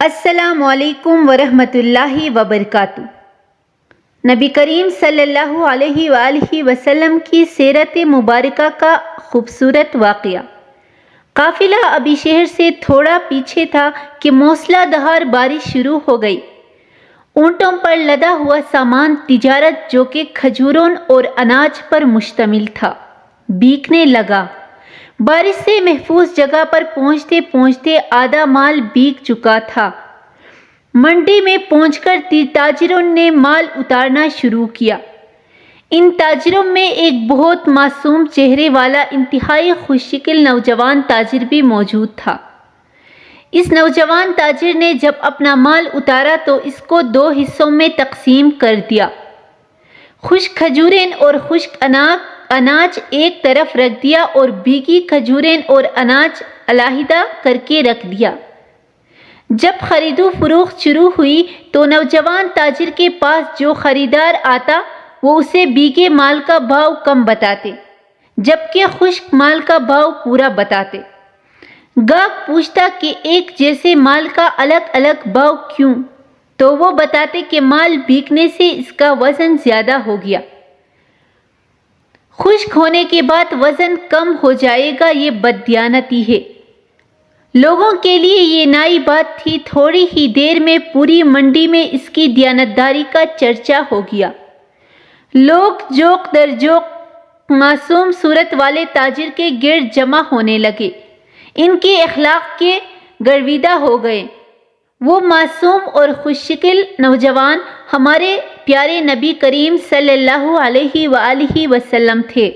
السلام علیکم ورحمۃ اللہ وبرکاتہ۔ نبی کریم صلی اللہ علیہ وآلہ وسلم کی سیرت مبارکہ کا خوبصورت واقعہ۔ قافلہ ابی شہر سے تھوڑا پیچھے تھا کہ موسلا دھار بارش شروع ہو گئی۔ اونٹوں پر لدا ہوا سامان تجارت جو کہ کھجوروں اور اناج پر مشتمل تھا بکنے لگا۔ بارش سے محفوظ جگہ پر پہنچتے پہنچتے آدھا مال بک چکا تھا۔ منڈی میں پہنچ کر تاجروں نے مال اتارنا شروع کیا۔ ان تاجروں میں ایک بہت معصوم چہرے والا انتہائی خوش شکل نوجوان تاجر بھی موجود تھا۔ اس نوجوان تاجر نے جب اپنا مال اتارا تو اس کو دو حصوں میں تقسیم کر دیا۔ خشک کھجوریں اور خشک اناج ایک طرف رکھ دیا اور بھیگی کھجوریں اور اناج علیحدہ کر کے رکھ دیا۔ جب خرید و فروخت شروع ہوئی تو نوجوان تاجر کے پاس جو خریدار آتا وہ اسے بھیگے مال کا بھاؤ کم بتاتے جبکہ خشک مال کا بھاؤ پورا بتاتے۔ گاہک پوچھتا کہ ایک جیسے مال کا الگ الگ بھاؤ کیوں؟ تو وہ بتاتے کہ مال بھیگنے سے اس کا وزن زیادہ ہو گیا، خشک ہونے کے بعد وزن کم ہو جائے گا، یہ بددیانتی ہے۔ لوگوں کے لیے یہ نئی بات تھی۔ تھوڑی ہی دیر میں پوری منڈی میں اس کی دیانتداری کا چرچا ہو گیا۔ لوگ جوق در جوق معصوم صورت والے تاجر کے گرد جمع ہونے لگے، ان کے اخلاق کے گرویدہ ہو گئے۔ وہ معصوم اور خوش شکل نوجوان ہمارے پیارے نبی کریم صلی اللہ علیہ وآلہ وسلم تھے۔